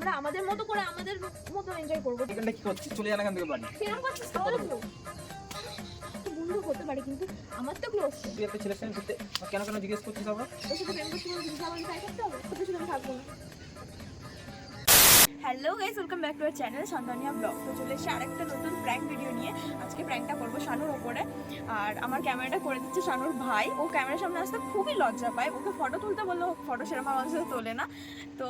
আমরা আমাদের মতো করে আমাদের মতো এনজয় করবো। এখানটা কি করছিস? চলে যান এখান থেকে বাড়ি। কিরকম করছিস তাহলে তো বন্ধু হতে পারে কিন্তু আমার তো ক্লোজ। তুই একটা ছেলের সঙ্গে ঘুরতে কেন কেন জিজ্ঞেস করছিস আবার? ওর সাথে প্রেম করতে বলে জিনিস আমাকে ট্রাই করতে হবে, তোকে শুধু আমি থাকবো না। Hello guys, welcome back to our channel Santania vlog. তো চলে এসে আরেকটা নতুন প্র্যাঙ্ক ভিডিও নিয়ে। আজকে প্র্যাঙ্কটা করবো শানুর ওপরে। আর আমার ক্যামেরাটা করে দিচ্ছে শানুর ভাই। ও ক্যামেরার সামনে আসতে খুবই লজ্জা পায়। ওকে ফটো তুলতে বললো, ফটো সেরকম আমার সাথে তোলে না। তো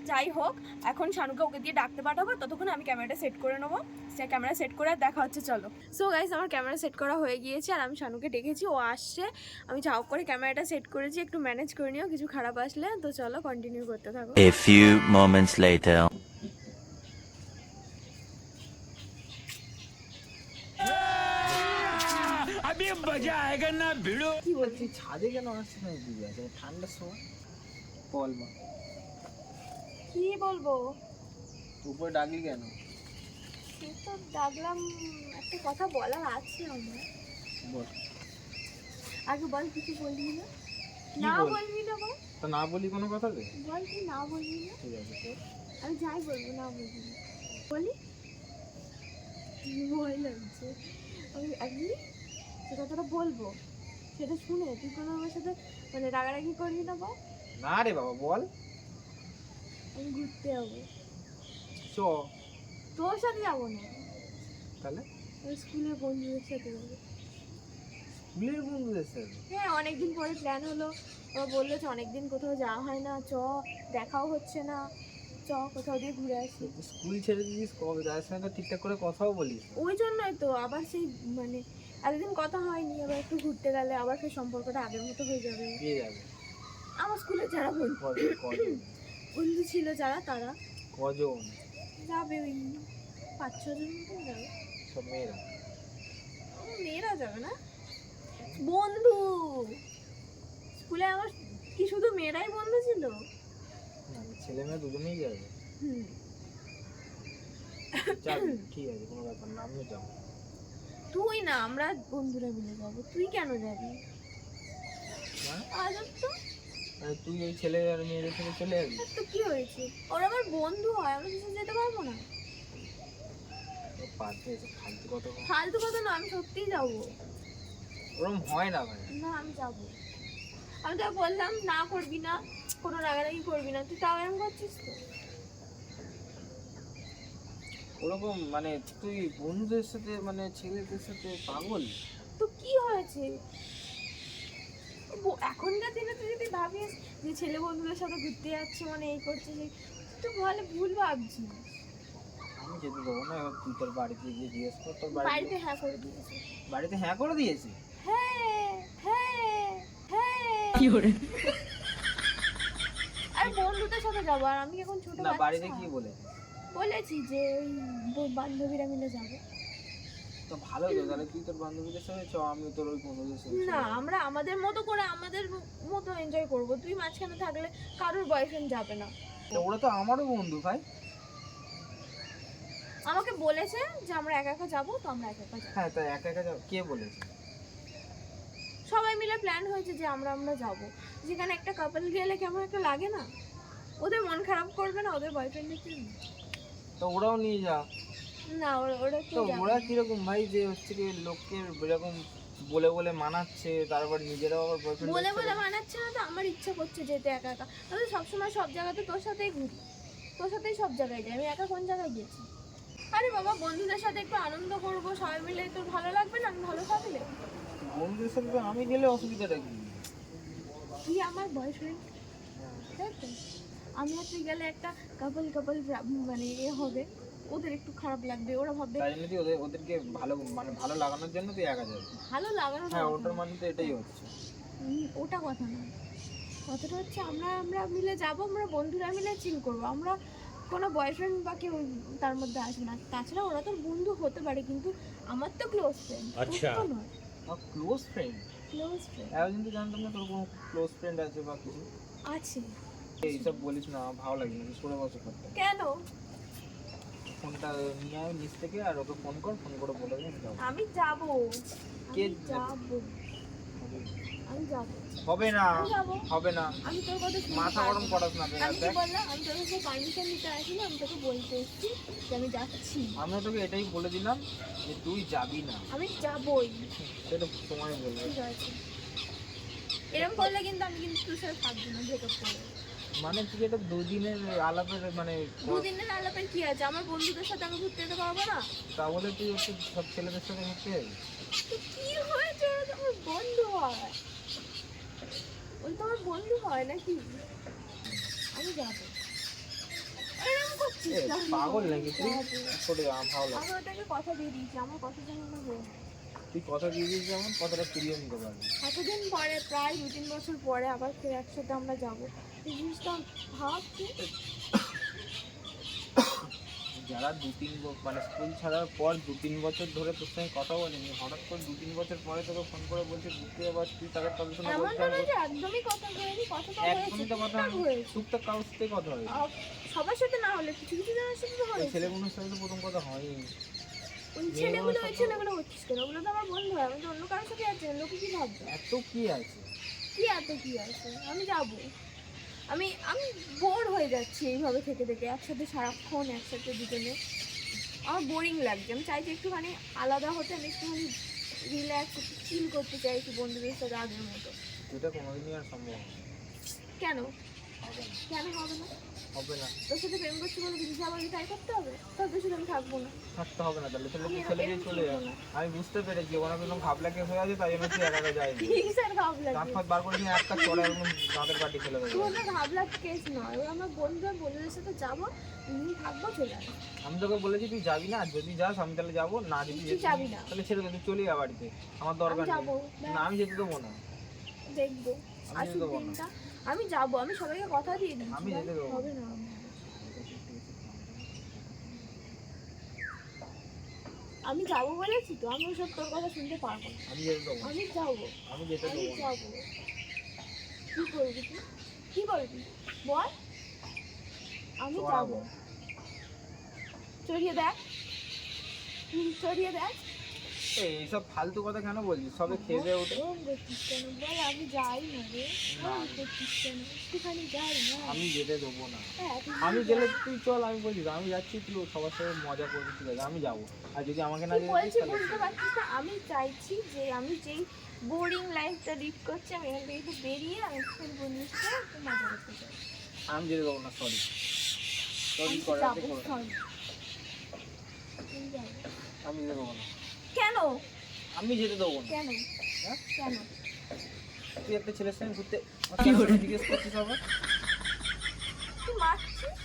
যাই হোক, এখন শানুকে ওকে দিয়ে ডাকতে পাঠাবো, ততক্ষণ আমি ক্যামেরাটা সেট করে নেবো। ক্যামেরা সেট করে আর দেখা হচ্ছে, চলো। সো গাইস, আমার ক্যামেরা সেট করা হয়ে গিয়েছে আর আমি শানুকে ডেকেছি, ও আসছে। আমি যাও করে ক্যামেরাটা সেট করেছি, একটু ম্যানেজ করে নিও কিছু খারাপ আসলে। তো চলো কন্টিনিউ করতে থাকো। A few moments later. अभी मजा आएगा ना भिड़ो। কি বলছিস? ছাদে কেন আসছিস না তুই? আছে ঠান্ডার সময় বল মা, কি বলবো? উপরে ডাকলি কেন? সে তো ডাকলাম, একটা কথা বলার আছে আমার। বল। আগে বল, কিছু বলবি না? কি না বল? বলবি না বল। তো না বলি কোনো কথা রে? বল তুই না বলবি না। ঠিক আছে তো। আমি যাই বলবো না বলবি না। বলি ভয় লাগছে। আমি যে কথাটা বলবো সেটা শুনে তুই কোনো আমার সাথে মানে রাগারাগি করবি না বল। না রে বাবা বল। আমি ঘুরতে যাবো, চ। তোর সাথে যাবো না, তাহলে ওই স্কুলের বন্ধুদের সাথে যাবো। স্কুলের বন্ধুদের সাথে? হ্যাঁ, অনেকদিন পরে প্ল্যান হলো। ওরা বললো যে অনেকদিন কোথাও যাওয়া হয় না, চ, দেখাও হচ্ছে না, চ কোথাও দিয়ে ঘুরে আসি। স্কুল ছেড়ে দিয়েছিস কবে? তার সঙ্গে তো ঠিকঠাক করে কথাও বলিস না। ওই জন্যই তো আবার সেই মানে এতদিন কথা হয়নি, আবার একটু ঘুরতে গেলে আবার সেই সম্পর্কটা আগের মতো হয়ে যাবে। কে যাবে? আমার স্কুলে যারা কজন? বন্ধু ছিল যারা, তারা কজন? যাবে, ওই 5-6 জন মতন যাবে। সব মেয়েরা? মেয়েরা যাবে না, বন্ধু। স্কুলে আমার কি শুধু মেয়েরাই বন্ধু ছিল? না, ছেলে মেয়ে দুজনেই যাবে। হুম। যাবি, ঠিক আছে, কোনো ব্যাপার না, আমিও যাবো। তুই না, আমরা বন্ধুরা মিলে যাবো, তুই কেন যাবি? মানে? আজব তো। তুই এই ছেলে আর মেয়েদের সাথে চলে যাবি? তো কি হয়েছে, ওরা আমার বন্ধু হয়, আমরা কিছু যেতে পারবো না? পারতে এসে ফালতু কথা বল। ফালতু কথা না, আমি সত্যিই যাবো। ওরম হয় না ভাই। না, আমি যাবো। আমি তো বললাম না করবি না, কোনো রাগারাগি করবি না, তুই তাও এরকম করছিস তো। ওরকম মানে তুই বন্ধুদের সাথে মানে ছেলেদের সাথে পাগল? তো কি হয়েছে? এখনকার দিনে তুই যদি ভাবিস যে ছেলে বন্ধুদের সাথে ঘুরতে যাচ্ছে মানে এই করছে সেই, তুই তো ভালো ভুল ভাবছিস। আমি যেতে দেবো না। এবার তুই তোর বাড়িতে গিয়ে জিজ্ঞেস কর। তোর বাড়িতে হ্যাঁ করে দিয়েছে। বাড়িতে হ্যাঁ করে দিয়েছি? হ্যাঁ হ্যাঁ হ্যাঁ। কি করে? আর বন্ধুদের সাথে যাবো, আর আমি এখন ছোট না, বাড়িতে বাচ্চা। কি বলে? বলেছি যে ওই বান্ধবীরা মিলে যাবে। তো ভালো তো, তাহলে তুই তোর বান্ধবীদের সাথে চ, আমি তোর ওই বন্ধুদের সাথে না, আমরা আমাদের মতো করে আমাদের মতো এনজয় করব। তুই মাঝখানে থাকলে কারোর বয়ফ্রেন্ড যাবে না। তো ওরা তো আমারও বন্ধু ভাই। আমাকে বলেছে যে আমরা একা একা যাবো, তো আমরা একা একা যাবো। হ্যাঁ, তা একা একা যাও? কে বলেছে? সবাই মিলে প্ল্যান হয়েছে যে আমরা যাব। যেখানে একটা কাপল গেলে কেমন একটা লাগে না? ওদের মন খারাপ করবে না ওদের বয়ফ্রেন্ডের জন্য? তো ওরাও নিয়ে যা। না, ওরা তো ওরা কিরকম ভাই, যে হচ্ছে কি লোককে এরকম বলে বলে মানাচ্ছে, তারপর নিজেরাও আবার বয়ফ্রেন্ড বলে বলে মানাচ্ছে না তো, আমার ইচ্ছা করছে যেতে একা একা। আমি তো সবসময় সব জায়গাতে তোর সাথেই ঘুরি, তোর সাথেই সব জায়গায় যাই। আমি একা কোন জায়গায় গেছি? আরে বাবা, বন্ধুদের সাথে একটু আনন্দ করবো সবাই মিলে, তোর ভালো লাগবে না? আমি ভালো থাকলে বন্ধুদের সাথে তো আমি গেলে অসুবিধাটা কি? তুই আমার বয়ফ্রেন্ড, তাই তো? আমি আর তুই গেলে একটা কাপল মানে এ হবে, ওদের একটু খারাপ লাগবে, ওরা ভাববে। তাই জন্য তুই ওদেরকে ভালো মানে ভালো লাগানোর জন্য তুই একা যাবি? ভালো লাগানো হ্যাঁ, ওটার মানে তো এটাই হচ্ছে। ওটা কথা না, কথাটা হচ্ছে আমরা আমরা মিলে যাব, আমরা বন্ধুরা মিলে চিল করবো। আমরা কোনো বয়ফ্রেন্ড বা কেউ তার মধ্যে আসবে না। তাছাড়া ওরা তোর বন্ধু হতে পারে, কিন্তু আমার তো ক্লোজ ফ্রেন্ড। আচ্ছা, নয় ক্লোজ ফ্রেন্ড? ক্লোজ ফ্রেন্ড এখন কিন্তু জানতাম না তোর কোনো ক্লোজ ফ্রেন্ড আছে বা কিছু। আছে। এইসব বলিস না, ভালো লাগে না, সরে বসে করতে। কেন? ফোনটা নিয়ে আয় নিচ থেকে, আর ওকে ফোন করে বলে দিন যাও। আমি যাব, কে আমি যাব। আমি যাবো। হবে না, আমি যাবো। হবে না, আমি তোর কথা শুনতে মাথা পারবো গরম না। করাস না আমি বেকার কি দেখ। বললাম, আমি তোর কাছে পারমিশন নিতে আসিনি, আমি তোকে বলতে এসেছি যে আমি যাচ্ছি। আমিও তোকে এটাই বলে দিলাম যে তুই যাবি না, আমি যাবোই। সেটা সময় বলবে। ঠিক আছে, এরকম করলে কিন্তু আমি কিন্তু তোর সাথে থাকবো না, ব্রেকআপ করবো। মানে তুই এটা দুদিনের আলাপের মানে দুদিনের আলাপের কি আছে, আমার বন্ধুদের সাথে আমি ঘুরতে যেতে পারবো না? তা বলে তুই হচ্ছে সব ছেলেদের সাথে ঘুরতে যাবি? তো কি হয়েছে, ওরা তো আমার বন্ধু হয়, ওই তো আমার বন্ধু হয় নাকি? আমি যাবো। এরকম করছিস এ, না। পাগল নাকি তুই? যাবো। ছোট আমার ভালো লাগে। আমি ওটাকে কথা দিয়ে দিয়েছি, আমার কথা যেন না বল। তুই কথা দিয়ে দিয়েছিস যেমন কথাটা ফিরিয়ে নিতে পারবি। এতদিন পরে, প্রায় 2-3 বছর পরে আবার ফের একসাথে আমরা যাবো, এই জিনিসটা ভাব তুই। যারা 2-3 মানে স্কুল ছাড়ার পর 2-3 বছর ধরে তোর সঙ্গে কথা বলেনি, হঠাৎ করে 2-3 বছর পরে তোকে ফোন করে বলছে ঘুরতে যাবার, তুই তাদের কথা শুনে এমন বলছিস নয় যে একদমই কথা হয়নি, কথা তো হয়েছে, একদমই তো কথা টুকটাক হয়েছে। টুকটাক কারোর সাথে কথা হয়। সবার সাথে না হলে কিছু কিছু জনের সাথে তো ওই হয়েছে। ছেলেগুলোর সাথে তো প্রথম কথা হয়নি। ওই ছেলেগুলো হচ্ছিস কেন? ওগুলো তো আমার বন্ধু হয়, আমি তো অন্য কারোর সাথে আছি, লোকে কি ভাববে? এত কি আছে? কি এত কি আছে? আমি যাবো। আমি আমি বোর হয়ে যাচ্ছি এইভাবে থেকে থেকে, একসাথে সারাক্ষণ একসাথে দুজনে। আমার বোরিং লাগছে, আমি চাইছি একটুখানি আলাদা হতে, আমি একটুখানি রিল্যাক্স, একটু চিল করতে চাইছি বন্ধুদের সাথে আগের মতো। এটা কোনোদিনই আর সম্ভব হবে না। কেন? হবে না, কেন হবে না? হবে না, তোর সাথে প্রেম করছি বলে কিছু আবার ট্রাই করতে হবে? তোর সাথে আমি থাকবো না। থাকতে হবে না। তাহলে আমি ছেলে এরকম দিয়ে চলে করবো যায়। না। আমি বুঝতে পেরেছি ওখানে কোনো ভাবলা কেস হয়ে আছে, তাই জন্য তুই একা একা যায়নি। ঠিক স্যার, ভাব দাঁত লাগে। ফাঁত বার করে নিয়ে একটা চড়া একদম দাঁতের কাটি ফেলে দেবো। ওটা ভাবলা কেস নয়, ওরা আমার বন্ধু, আর বন্ধুদের সাথে যাবো, 2 দিন থাকবো, চলে আসবো। আমি তোকে বলেছি তুই যাবি না, আর যদি যাস আমি তাহলে যাবো, না যদি তুই যাবি না। তাহলে ছেড়ে দে, তুই চলে যা বাড়িতে, আমার দরকার আমি নেই। যাবো, না আমি যেতে দেবো না, দেখবো আমি আসুক যেতে দেবো না। দিনটা। আমি যাবো, আমি সবাইকে কথা দিয়ে দিচ্ছি। আমি যেতে দেবো না। হবে না। আমি যাবো বলেছি তো, আমি ওসব তোর কথা শুনতে পারবো না। আমি যেতে দেবো না, আমি যাবো, আমি যেতে আমি দেবো না। যাবো। কি করবি তুই? কি করবি বল? আমি চড়াবো। যাবো। চড়িয়ে দেখ, চড়িয়ে দেখ। এই এইসব ফালতু কথা কেন বলছিস? সবে খেয়ে দিয়ে উঠে এরম করছিস কেন বল? আমি যাই না রে। না। এরম করছিস কেন? একটুখানি যাই না। আমি যেতে দেবো না। হ্যাঁ, তুই আমি যা। গেলে তুই চল, আমি বলছি তো, আমি যাচ্ছি, তুই সবার সাথে মজা করবি, ঠিক আছে আমি যাবো। আর যদি আমাকে না তুই যেতে দিস বলছিস তাহলে বুঝতে পারছিস না? আমি চাইছি যে আমি যেই বোরিং লাইফটা লিড করছি, আমি এখান থেকে একটু বেরিয়ে আমি একটু বন্ধুদের সাথে একটু মজা করতে চাই। আমি যেতে দেবো না, সরি সরি আমি করাতে যাবো, করো। sorry। আমি যাবো। আমি যেতে দেবো না, কেন? আমি যেতে দেবো না। কেন? হ্যাঁ? কেন? তুই একটা ছেলের সঙ্গে ঘুরতে কি করে? জিজ্ঞেস করছিস আবার? তুই মারছিস?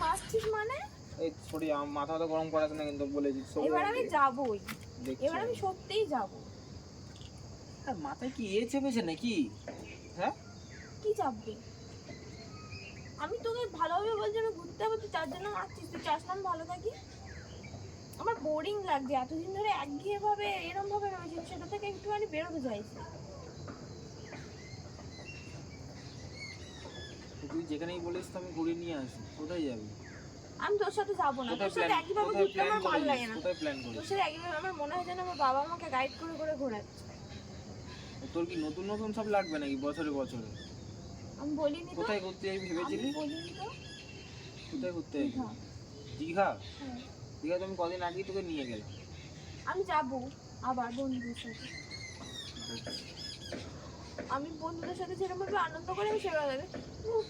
মারছিস মানে? এই সরি, আমার মাথা তো গরম করাস না কিন্তু, বলেছি এবার আমি যাবোই, দেখছি এবার আমি সত্যিই যাবো। আর মাথায় কি চেপেছে নাকি? হ্যাঁ কি চাপবে? আমি তোকে ভালোভাবে বলছি আমি ঘুরতে যাবো, তুই তার জন্য মারছিস। তুই চাস না আমি ভালো থাকি? আমার বোরিং লাগছে, এতদিন ধরে একঘেয়ে ভাবে এরম ভাবে রয়েছি, সেটা থেকে একটুখানি বেরোতে চাইছি। তুই যেখানেই বলিস তো আমি ঘুরে নিয়ে আসি। কোথায় যাবি? আমি তোর সাথে যাবো না, তোর সাথে একইভাবে কোথায় ঘুরতে আমার ভালো লাগে না। কোথায় প্ল্যান তোর করিস? সাথে একইভাবে আমার মনে হয় যেন আমার বাবা আমাকে গাইড করে করে ঘোরাচ্ছে। তোর কি নতুন নতুন সব লাগবে নাকি বছরে বছরে? আমি বলিনি তো, কোথায় ঘুরতে যাবি আমি ভেবেছিলি? বলিনি তো। কোথায় ঘুরতে যাবি? দীঘা। দীঘা? হ্যাঁ। দীঘা তো আমি কদিন আগেই তোকে নিয়ে গেলাম। আমি যাবো আবার বন্ধুদের সাথে। আমি বন্ধুদের সাথে যেরকমভাবে আনন্দ করে আমি সেভাবে লাগে।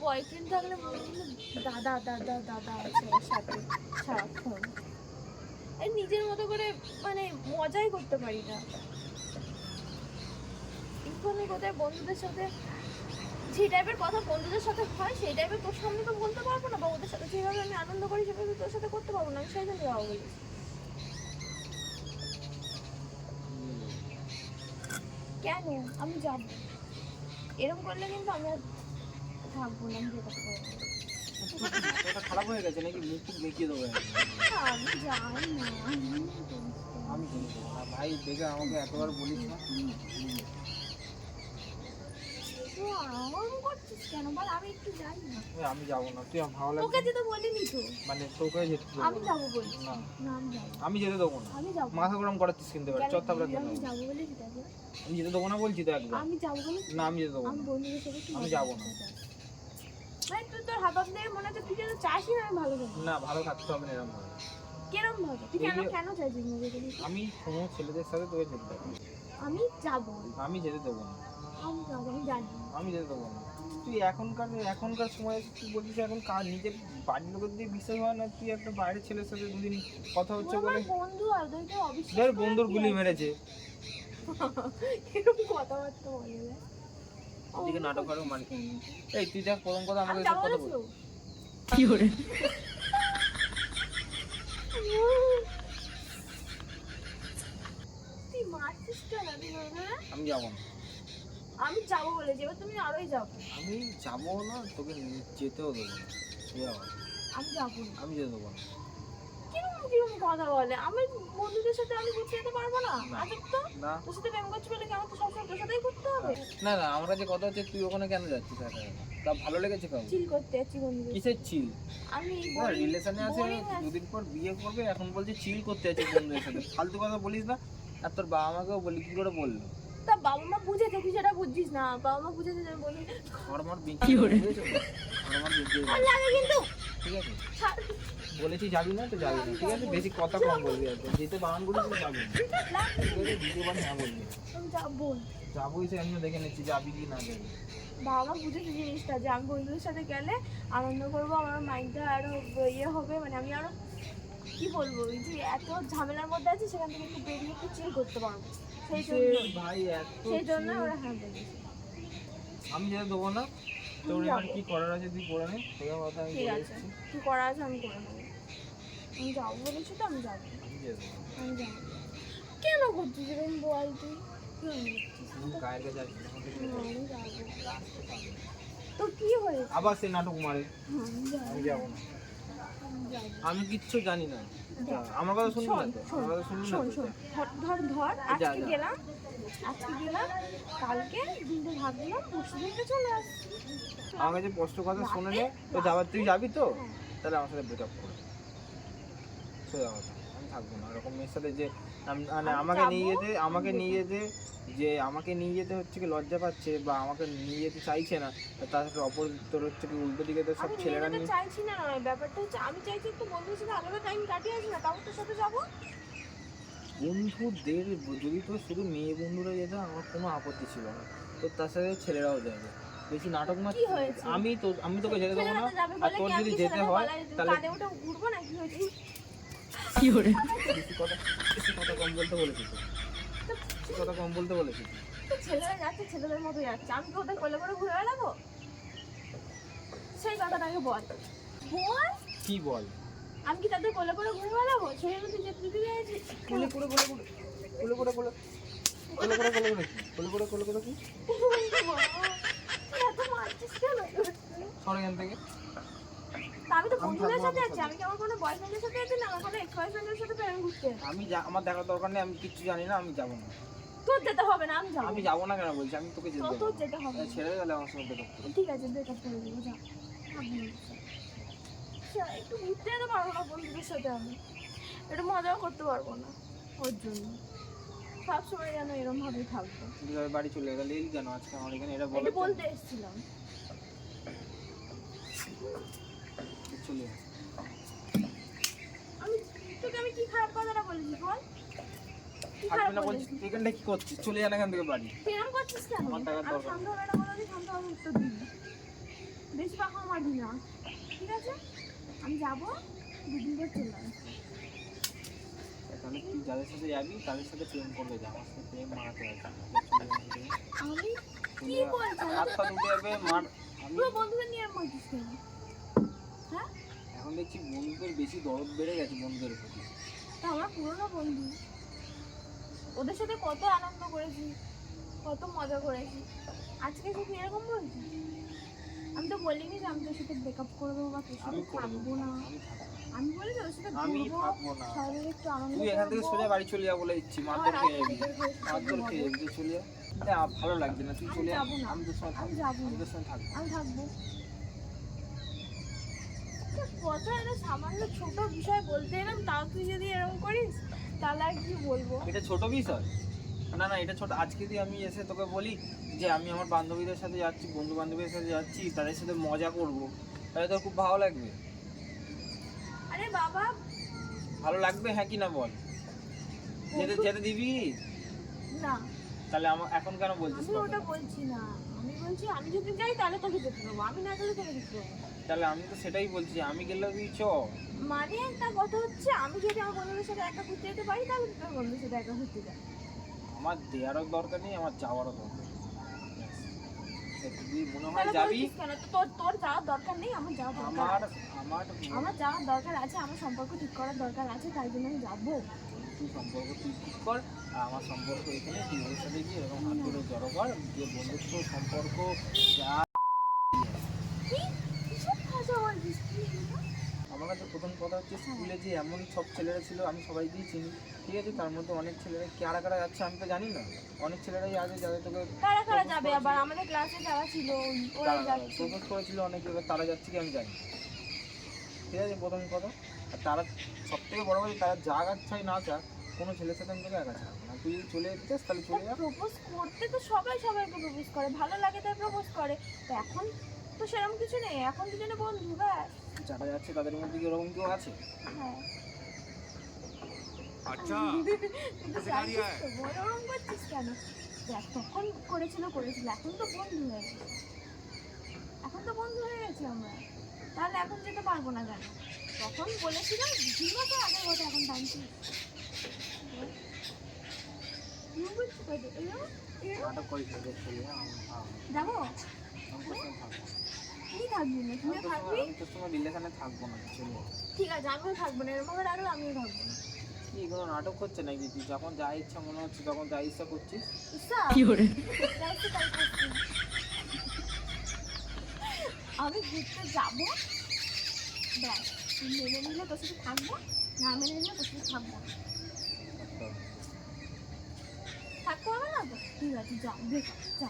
বয়ফ্রেন্ড থাকলে মনে হলো দাদা দাদা দাদা আছে ওর সাথে সারাক্ষণ। এই নিজের মতো করে মানে মজাই করতে পারি না। এখানে কোথায় বন্ধুদের সাথে যে টাইপের কথা বন্ধুদের সাথে হয় সেই টাইপের তোর সামনে তো বলতে পারবো না, বা ওদের সাথে যেভাবে আমি আনন্দ করি সেভাবে তোর সাথে করতে পারবো না। আমি সেই জন্য যাবো বলেছি। কেন? আমি যাব। এরকম করলে কিন্তু আমি আর থাকবো না, আমি যেতে পারবো না। তোটা খারাপ হয়ে গেছে নাকি? মুখ টুক দেখিয়ে দেবো একদম। আমি যাই না, আমি চলে যাবো। আর ভাই দেখে আমাকে এতবার বলিস না। তুই আরাম করছিস কেন বল? আমি একটু যাই না। আমি যাবো না, তুই ভালো তোকে লাগছে যেতে বলিনি তো। মানে তোকে যেতে দেবো আমি না। যাবো বলছি না। না, আমি যাবো। আমি যেতে দেবো না, আমি যাবো। মাথা গরম করাচ্ছিস কিন্তু এবার চত্তা করে কেন? আমি যাবো বলেছি তাকে। আমি যেতে দেবো না বলছি তো একবার। আমি যাবো বলেছি। না আমি যেতে দেবো আমি না। বন্ধুদের সাথে কি আমি যাবো না। মানে তুই তোর হাত দিয়ে মনে হচ্ছে তুই যেন চাসই না আমি ভালো থাকি। না ভালো থাকতে হবে না এরকম ভাবে। কিরম ভাবে? তুই কেন কেন চাইছিস মজা করিস? আমি কোনো ছেলেদের সাথে তোকে যেতে দেবো না। আমি যাবো। আমি যেতে দেবো না। আমি যাবো, আমি জানি। আমি যেতে দেবো না। তুই এখনকার সময় তুই বলছিস এখন নিজের বাড়ির লোকের দিয়ে বিশ্বাস হয় না, তুই একটা বাইরের ছেলের সাথে দুদিন কথা হচ্ছে আমার বলে বন্ধু আর ওদেরকে অবিশ্বাস ধর করার বন্ধুর কি গুলি আছে? মেরেছে। এরকম কথাবার্তা বলে রে। এদিকে নাটক আরো মানে এই তুই দেখ প্রথম কথা আমাকে আমি এসব যাবো কথা বলেছি বল। তো। কি করে? তুই মারছিস কেন তুই বলবে? আমি যাবো না। আমি যাবো বলেছি, এবার তুমি আরোই যাবো। আমি যাবো না, তোকে যেতেও দেবো না। তুই যাবো না। আমি যাবো না। আমি যেতে দেবো না। কিরকম কিরকম কথা বলে? আমি বন্ধুদের সাথে আমি ঘুরতে যেতে পারবো না? না। আজব তো। না তোর সাথে প্রেম করছি বলে কি আমার তো সবসময় তোর সাথেই ঘুরতে হবে? না না আমরা যে কথা হচ্ছে তুই ওখানে কেন যাচ্ছিস একা একা? তা ভালো লেগেছে কাউ? চিল করতে যাচ্ছি বন্ধুদের। কিসের চিল? আমি রিলেশনে আছে boring আছি। দুদিন পর বিয়ে করবে, এখন বলছে চিল করতে আছে বন্ধুদের সাথে। ফালতু কথা বলিস না। আর তোর বাবা মাকেও বলি, কি করে বললো? তা বাবা মা বুঝেছে, তুই সেটা বুঝছিস না। বাবা মা বুঝেছে যে আমি বলি হরমোন কি করে? আর লাগে কিন্তু। ঠিক আছে ছাড়। বলেছি যাবি না তো যাবি না, ঠিক আছে বেশি কথা কম বলবি আর কি। যেতে বারণ করেছি তো যাবি না, লাগে। ঠিক আছে দ্বিতীয়বার হ্যাঁ বলবি না। আমি যাবো। যাবোই, সে আমিও দেখে নিচ্ছি যাবি কি না যাবি। বাবা মা বুঝেছে জিনিসটা যে আমি বন্ধুদের সাথে গেলে আনন্দ করবো, আমার মাইন্ডটা আরো ইয়ে হবে, মানে আমি আরো কি বলবো, এই যে এত ঝামেলার মধ্যে আছি সেখান থেকে একটু বেরিয়ে একটু চিল করতে পারবো। সেই জন্য ভাই এত সেই জন্য chill। ওরা হ্যাঁ বলেছে। আমি যেতে দেবো না। তোর এবার কি করার আছে তুই করে নে, তোর কথা আমি ঠিক বলে আছে, এসেছি। কি করা আছে আমি করে নেবো। আমি যাবো বলেছি তো আমি যাবো। আমি যেতে দেবো না। আমি যাবো। কেন করছিস এরকম বল তুই? কেন করছিস? তুই গায়ের কাছে আসবি না, আমাকে না, আমি যাবো। আসতে পারবি না। তো কি হয়েছে? আবার সে নাটক মারে। আমি যাবো। আমি যাবো না। আমি যাবো। আমি কিচ্ছু জানি না। আমার কথা শুনবি না শোন তো? শোন আমার কথা শুনবি না শোন তো? শোন ধর যা, আজকে যা। গেলাম, কালকে দিনটা ভাবলাম পরশু দিনটা চলে আসছি। আমার কাছে স্পষ্ট কথা শুনে নে, তো যাবার তুই যাবি তো? তাহলে আমার সাথে ব্রেকআপ কর। সোজা কথা, আমি থাকবো না এরকম মেয়ের সাথে যে মানে আমি আমাকে যাবো, নিয়ে যেতে যে আমাকে নিয়ে যেতে হচ্ছে কি লজ্জা পাচ্ছে বা আমাকে নিয়ে যেতে চাইছে না, তার সাথে অপোজিট তোর হচ্ছে কি উল্টো দিকে তো সব আমি ছেলেরা নিজেতে নিয়ে চাইছি না, নয় ব্যাপারটা হচ্ছে আমি চাইছি একটু বন্ধুদের সাথে আলাদা টাইম কাটিয়ে আসি না, তাও তোর সাথে যাবো। বন্ধুদের যদি তোর শুধু মেয়ে বন্ধুরা যেত আমার কোনো আপত্তি ছিল না, তো তার সাথে ছেলেরাও যাবে। বেশি নাটক মার কি হয়েছে? আমি তোকে যেতে দেবো না। ছেলেরা তো যাবে আর বলে তোর কি আমি যদি কি যেতে ছেলেদের হয় গলায় তাহলে কাঁধে উঠে ঘুরবো না? কি হয়েছে? কি করে? বেশি কথা কম বলতে বলেছি তো। বেশি কথা কম বলতে বলেছি তো। তো ছেলেরা যাচ্ছে ছেলেদের মতো যাচ্ছে, আমি কি ওদের কোলে করে ঘুরে বেড়াবো? সেই কথাটাকে বল বল। কি বল? আমি কি তাদের কোলে করে ঘুরে বেড়াবো? সেই জন্য তুই যেতে দিতে চাইছিস? কোলে করে কি? তুই এত মারছিস কেন? সর এখান থেকে। তা আমি তো আমি বন্ধুদের থাকবো সাথে না আছি, তোর আমি কি আমার কোনো বয়ফ্রেন্ডের সাথে আছি না আমার কোনো এক্স বয়ফ্রেন্ডের সাথে প্রেম ঘুরতে? আমার দেখার দরকার নেই, আমি কিচ্ছু জানি না, আমি যাবো না। তোর যেতে হবে না, আমি যাবো। আমি যাবো না কেন বলছি, আমি তোকে যেতে দেবো তোর না। যেতে হবে না। ছেড়ে গেলে আমার সঙ্গে ব্রেকআপ করবি। ঠিক আছে ব্রেকআপ করে দেবো, যা। থাকবো না। একটু ঘুরতে যেতে পারবো না বন্ধুদের সাথে, আমি একটু মজাও করতে পারবো না ওর জন্য। সবসময় যেন এরকম ভাবেই থাকবো। তুই এবার বাড়ি চলে গেলে এই কেন আজকে আমার এখানে এটা এটা বলে বলতে এসেছিলাম। চলে যা। আমি তোকে আমি কি খারাপ কথাটা বলেছি বল? কি থাকবি খারাপ না বলেছি? বলছিস, এখানটা কি করছিস? চলে যা না এখান থেকে বাড়ি। তুই এরকম করছিস কেন? আমার টাকার আমি দরকার। শান্ত হবে না বলে শান্ত হবে উত্তর দিবি। বেশি পাখা মারবি না, ঠিক আছে? আমি যাবো, দুদিন পর চলে আসবো। তাহলে তুই যাদের সাথে যাবি তাদের সাথে প্রেম করবে, যা আমার সাথে প্রেম মারাতে আসবে। আমি কি বলছি? হাত পা উঠে যাবে মার। আমি পুরো বন্ধুদের নিয়ে এরকম করছিস কেন? হ্যাঁ, এখন দেখছি বন্ধুদের বেশি দরদ বেড়ে গেছে বন্ধুদের প্রতি। তা আমরা পুরোনো বন্ধু, ওদের সাথে কত আনন্দ করেছি, কত মজা করেছি, আজকে শুধু এরকম বলছি? আমি তো বলিনি যে আমি তোর সাথে ব্রেকআপ করে দেবো বা তোর সাথে আমি করে থাকবো দেবো না। আমি থাকবো না। আমি বলেছি ওর সাথে আমি ঘুরবো, থাকবো না। সারাদিন একটু আনন্দ তুই এখান থেকে করবো। সোজা বাড়ি চলে যা বলে দিচ্ছি, মারধর আমার খেয়ে রাত যাবি, থেকে মারধর খেয়ে যাবি, তুই চলে যা। ভালো লাগছে না, তুই আমি চলে যাবো না। আমি তোর সঙ্গে আমি থাকবো, যাবো আমি না। তোর সঙ্গে থাকবো। আমি থাকবো। কথা একটা সামান্য ছোট বিষয় বলতে এলাম, তাও তুই যদি এরকম করিস তাহলে আর কি বলবো। এটা ছোট বিষয় না, না এটা ছোট। আজকে যদি আমি এসে তোকে বলি যে আমি আমার বান্ধবীদের সাথে যাচ্ছি, বন্ধু বান্ধবীদের সাথে যাচ্ছি, তাদের সাথে মজা করব, তাহলে তোর খুব ভালো লাগবে? আরে বাবা, ভালো লাগবে হ্যাঁ কি না বল? যেতে যেতে দিবি? না তাহলে আমার এখন কেন বলছিস আমি ওটা কথাটা? বলছি না। আমি বলছি আমি যদি যাই তাহলে তোকে যেতে দেবো, আমি না গেলে তোকে যেতে দেবো না। তাহলে আমি তো সেটাই বলছি, আমি গেলেও তুই চ। মানে একটা কথা হচ্ছে, আমি যদি আমার বন্ধুদের সাথে একা ঘুরতে যেতে পারি তাহলে তোর বন্ধুদের সাথে একা ঘুরতে যাই। আমার দেওয়ারও দরকার নেই, আমার যাওয়ারও দরকার নেই। ব্যাস। যদি মনে হয় তাহলে যাবি, বলছিস কেন? তো তোর যাওয়ার দরকার নেই, আমার যাওয়ার দরকার আমার আছে। আমার আমার যাওয়ার দরকার আছে, আমার সম্পর্ক ঠিক করার দরকার আছে, তাই জন্য আমি যাবো। তুই সম্পর্ক তুই ঠিক কর, আর আমার সম্পর্ক এখানে তুই ওদের সাথে গিয়ে এরকম হাত ধরে জড়ো কর, দিয়ে বন্ধুত্ব সম্পর্ক যা। কি কিসব ভাষা বলছিস তুই এগুলো? আমার কাছে প্রথম কথা হচ্ছে স্কুলে যে এমন সব ছেলেরা ছিল আমি সবাইকেই চিনি, ঠিক আছে? তার মধ্যে অনেক ছেলেরা কারা কারা যাচ্ছে আমি তো জানি না, অনেক ছেলেরাই আছে যাদের তোকে কারা কারা যাবে আবার? আমাদের ক্লাসে যারা ছিল ওরা যাচ্ছে। প্রপোজ করেছিল অনেকে, এবার তারা যাচ্ছে কি আমি জানি না। ঠিক আছে প্রথম কথা। আর তারা সব থেকে বড় কথা, তারা যা চাই না চাক, কোনো ছেলের সাথে আমি তোকে একা ছাড়বো না। তুই যদি চলে যেতে চাস তাহলে চলে যা। প্রপোজ করতে তো সবাই সবাইকে প্রপোজ করে, ভালো লাগে তাই প্রপোজ করে। তো এখন তো সেরকম কিছু নেই, এখন দুজনে বন্ধু ব্যাস। যারা যাচ্ছে তাদের মধ্যে কি ওরকম কেউ আছে? হ্যাঁ अच्छा তুই তো জানিস তো, বড় ওরম করছিস কেন? দেখ তখন করেছিল এখন তো বন্ধু হয়ে গেছে, এখন তো বন্ধু হয়ে গেছি আমরা, তাহলে এখন যেতে পারবো না কেন? তখন বলেছিলাম ঠিক আছে, আগের কথা এখন টানছি। নাটক করিস না, দেখ চলে যা। যাবো? আমি তোর সঙ্গে থাকবো। তুই থাকবি না, তুইও থাকবি। আমি তোর সঙ্গে রিলেশনে থাকবো না, চলে যা। ঠিক আছে, আমিও থাকবো না, এরকম ভাবে রাখলে আমিও থাকবো না। কি কোনো নাটক হচ্ছে নাকি? তুই যখন যা ইচ্ছা মনে হচ্ছে তখন যা ইচ্ছা করছিস। ইসা, Fiore, যা ইচ্ছে তাই করছি। আমি ঘুরতে যাবো, ব্যাস। তুই মেনে নিলে তোর সাথে থাকবো, না মেনে নিলে তোর সাথে থাকবো না। থাকতে হবে না তো? ঠিক আছে, যা দেখ, যা।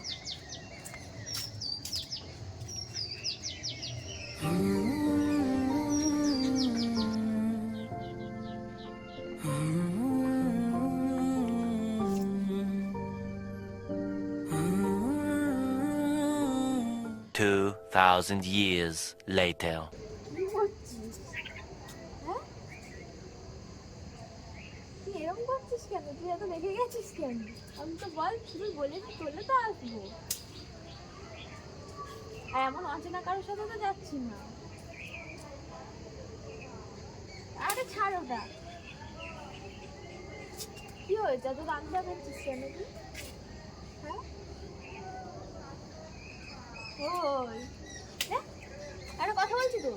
Two 2,000 years later. কি করছিস? হ্যাঁ, তুই এরকম করছিস কেন? তুই এত রেগে গেছিস কেন? আমি তো বল, তুই বলিনি তোলে তো আসবো। আর এমন অচেনা কারোর সাথে তো যাচ্ছি না। আরে ছাড় ওটা। কি হয়েছে? এত রাগ দেখাচ্ছিস কেন তুই? হ্যাঁ ওই একটা কথা বলছি তো,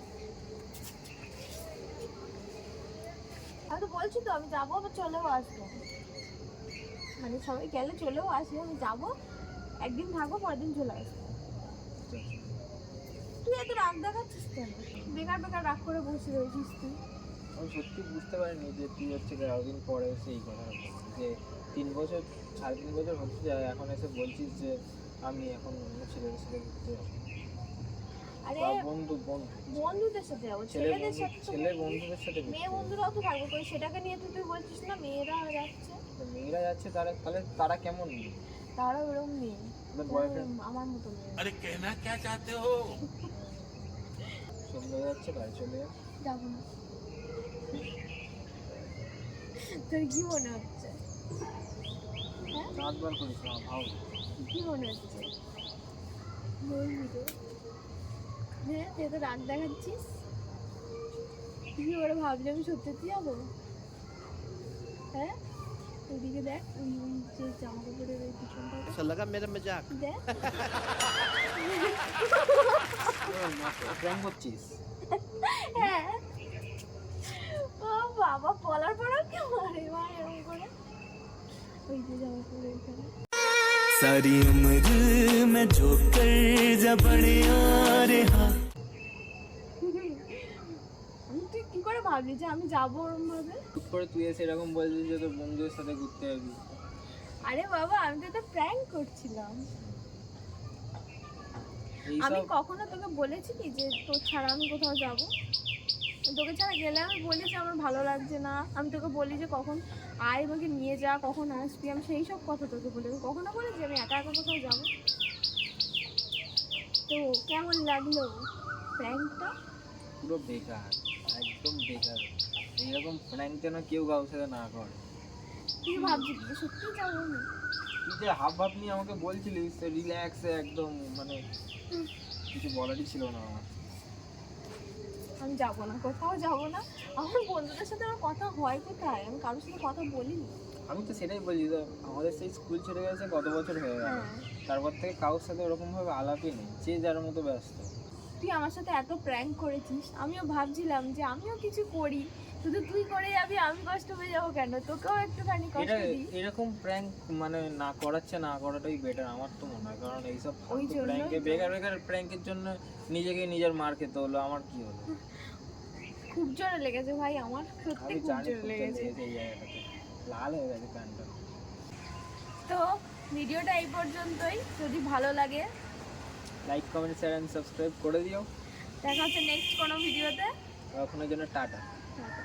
আমি তো বলছি তো আমি যাবো, আবার চলেও আসবো। মানে সবাই গেলে চলেও আসবো, আমি যাবো, একদিন থাকবো, পরের দিন চলে আসবো। তুই এত রাগ দেখাচ্ছিস কেন? বেকার বেকার রাগ করে বসে রয়েছিস তুই। আমি সত্যি বুঝতে পারিনি যে তুই হচ্ছে এতদিন পরে এসে এই কথাটা বলছিস, যে 3 বছর 3.5 বছর হচ্ছে যায়, এখন এসে বলছিস যে আমি এখন অন্য ছেলেদের সাথে ঘুরতে যাবো। আরে বা বন্ধু বন্ধু বন্ধুদের সাথে যাবো, ছেলে ছেলেদের সাথে তো ছেলে বন্ধুদের সাথে ঘুরতে মেয়ে যাবো। বন্ধুরাও তো থাকবে, কই সেটাকে নিয়ে তুই বলছিস না মেয়েরা যাচ্ছে? তো মেয়েরা যাচ্ছে, তারা তাহলে তারা কেমন মেয়ে? তারা ওরকম মেয়ে, তাদের বয়ফ্রেন্ড আমার মতো মেয়ে। अरे कहना क्या चाहते हो চলে যাচ্ছে, বাড়ি চলে যাচ্ছে। যাবো না। তোর কি মনে হচ্ছে? হ্যাঁ, দাঁত বার করিস না, ভাও। কি মনে হচ্ছে? বলবি তো? হ্যাঁ, তুই তো রাগ দেখাচ্ছিস। তুই কি ওরা ভাবলে আমি সত্যি যাবো? হ্যাঁ, ওইদিকে দেখ, ওই ওই যে জামা কাপড়ের ওই পিছনটা अच्छा लगा मेरा मजाक দেখ। প্র্যাঙ্ক করছিস? হ্যাঁ, ও বাবা, বলার পরেও কি মারে মা এরকম করে? ওই যে জামা কাপড়ের ওইখানে। सारी उम्र में जो कर जबड़िया रहा তুই কি করে ভাবলি যে আমি যাবো ওরম ভাবে? টুক করে তুই এসে এরকম বলছিস যে তোর বন্ধুদের সাথে ঘুরতে যাবি। আরে বাবা আমি তো এটা প্র্যাঙ্ক করছিলাম। আমি এইসব কখনো তোকে বলেছি কি যে তোর ছাড়া আমি কোথাও যাব? তোকে ছাড়া গেলে আমি বলি যে আমার ভালো লাগছে না, আমি তোকে বলি যে কখন আয় আমাকে নিয়ে যা, কখন আসবি, আমি সেই সব কথা তোকে বলি। আমি কখনো বলি যে আমি একা একা কোথাও যাবো? তো কেমন লাগলো প্র্যাঙ্কটা? পুরো বেকার, একদম বেকার। এইরকম প্র্যাঙ্ক যেন কেউ কারোর সাথে না করে। তুই ভাবছিস যে সত্যিই যাবো আমি? তুই যে হাফ হাফ নিয়ে আমাকে বলছিলিস রিল্যাক্সে একদম, মানে কিছু বলারই ছিল না আমার। আমি যাবো না, কোথাও যাবো না। আমার বন্ধুদের সাথে আমার কথা হয় কোথায়? আমি কারোর সাথে কথা বলিনি। আমি তো সেটাই বলি, তো আমাদের সেই স্কুল ছেড়ে গেছে কত বছর হয়ে গেল, হ্যাঁ, তারপর থেকে কারোর সাথে ওরকমভাবে আলাপই নেই, যে যার মতো ব্যস্ত। তুই আমার সাথে এত প্র্যাঙ্ক করেছিস, আমিও ভাবছিলাম যে আমিও কিছু করি, শুধু তুই করে যাবি, আমি কষ্ট পেয়ে যাবো কেন? তোকেও একটুখানি এটা কষ্ট দিই। এরকম প্র্যাঙ্ক মানে না করাচ্ছে না করাটাই বেটার আমার তো মনে হয়, কারণ এইসব ওই জন্যই প্র্যাঙ্কে তো। বেকার বেকার প্র্যাঙ্কের জন্য নিজেকে নিজের মার খেতে হলো, আমার কি হলো? খুব জোরে লেগেছে ভাই, আমার সত্যি আমি খুব জানি জোরে খুব লেগেছে। লেগেছে এই জায়গাটাতে, লাল হয়ে গেছে প্যান্টটা। তো ভিডিওটা এই পর্যন্তই। যদি ভালো লাগে like comment share and subscribe করে দিও। দেখা হচ্ছে নেক্সট কোনো ভিডিওতে। এখনের জন্য টাটা। টাটা।